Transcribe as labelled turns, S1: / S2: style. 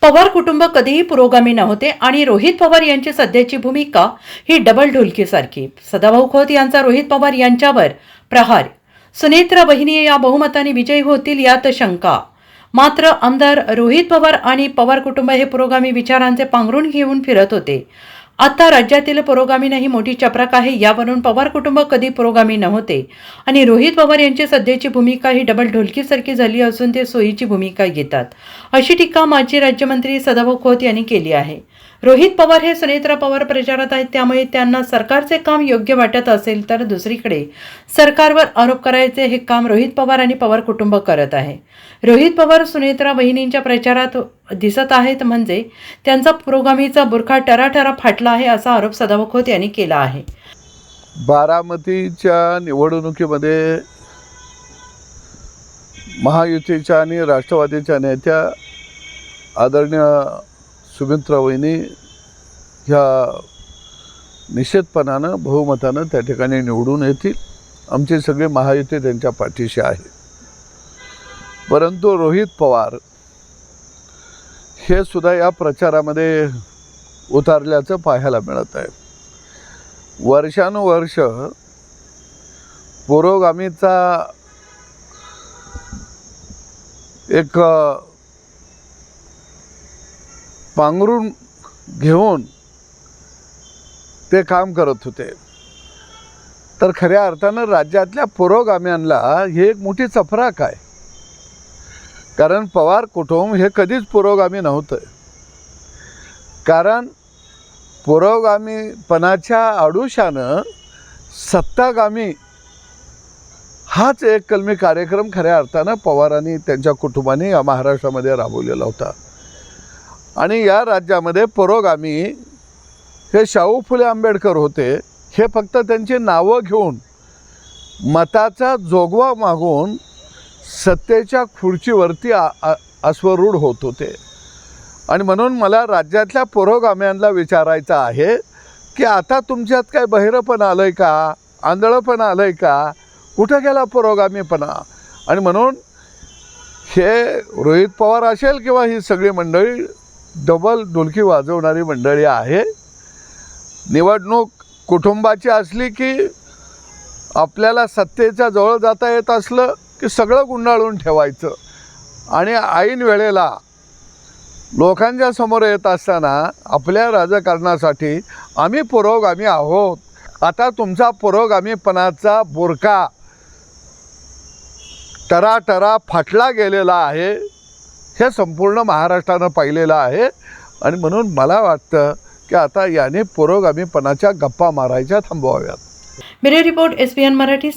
S1: पवार कुटुंब कधीही पुरोगामी नव्हते आणि रोहित पवार यांची सध्याची भूमिका ही डबल ढोलकीसारखी। सदाभाऊ खोत यांचा रोहित पवार यांच्यावर प्रहार, सुनेत्रा वहिनी या बहुमताने विजयी होतील यात शंका। मात्र आमदार रोहित पवार आणि पवार कुटुंब हे पुरोगामी विचारांचे पांघरून घेऊन फिरत होते। आता राज्यातील पुरोगामींही मोठी चपराक आहे। यावरून पवार कुटुंब कधी पुरोगामी नव्हते आणि रोहित पवार यांची सध्याची भूमिका ही डबल ढोलकीसारखी झाली असून ते सोयीची भूमिका घेतात, अशी टीका माजी राज्यमंत्री सदाभाऊ खोत यांनी केली आहे। रोहित पवार हे सुनेत्रा पवार प्रचारात आहेत, त्यामुळे त्यांना सरकारचे काम योग्य वाटत असेल तर दुसरीकडे सरकारवर आरोप करायचे हे काम रोहित पवार आणि पवार कुटुंब करत आहे। रोहित पवार सुनेत्रा वहिनींच्या प्रचारात दिसत आहेत म्हणजे त्यांचा पुरोगामीचा बुरखा टराटरा फाटला आहे, असा आरोप सदाभाऊ खोत यांनी केला आहे।
S2: बारामतीच्या निवडणुकीमध्ये महायुतीच्या आणि राष्ट्रवादीच्या नेत्या आदरणीय सुमित्रा वहिनी ह्या निश्चितपणानं बहुमतानं त्या ठिकाणी निवडून येतील। आमचे सगळे महायुती त्यांच्या पाठीशी आहे। परंतु रोहित पवार हे सुद्धा या प्रचारामध्ये उतरल्याचं पाहायला मिळत आहे। वर्षानुवर्ष पुरोगामीचा एक पांघरून घेऊन ते काम करत होते, तर खऱ्या अर्थानं राज्यातल्या पुरोगाम्यांना ही एक मोठी चपराक आहे। कारण पवार कुटुंब हे कधीच पुरोगामी नव्हतं, कारण पुरोगामीपणाच्या आडुशानं सत्तागामी हाच एक कलमी कार्यक्रम खऱ्या अर्थानं पवारांनी त्यांच्या कुटुंबाने या महाराष्ट्रामध्ये राबवलेला होता। आणि या राज्यामध्ये पुरोगामी हे शाहू फुले आंबेडकर होते, हे फक्त त्यांची नावं घेऊन मताचा जोगवा मागून सत्तेच्या खुर्चीवरती अश्वरूढ होत होते। आणि म्हणून मला राज्यातल्या पुरोगाम्यांना विचारायचं आहे की आता तुमच्यात काय बहिरपण आलंय का, आंधळपण आलंय का, कुठं गेला पुरोगामीपणा? आणि म्हणून हे रोहित पवार असेल किंवा ही सगळी मंडळी डबल ढोलकी वाजवणारी मंडळी आहे। निवडणूक कुटुंबाची असली की आपल्याला सत्तेच्या जवळ जाता येत असलं की सगळं गुंडाळून ठेवायचं आणि ऐन वेळेला लोकांच्या समोर येत असताना आपल्या राजकारणासाठी आम्ही पुरोगामी आहोत, आता तुमचा पुरोगामीपणाचा बुरखा टराटरा फाटला गेलेला आहे, हे संपूर्ण महाराष्ट्रानं पाहिलेलं आहे। आणि म्हणून मला वाटतं की आता याने पुरोगामीपणाच्या गप्पा मारायच्या थांबवाव्यात।
S1: Bureau report SBN Marathi.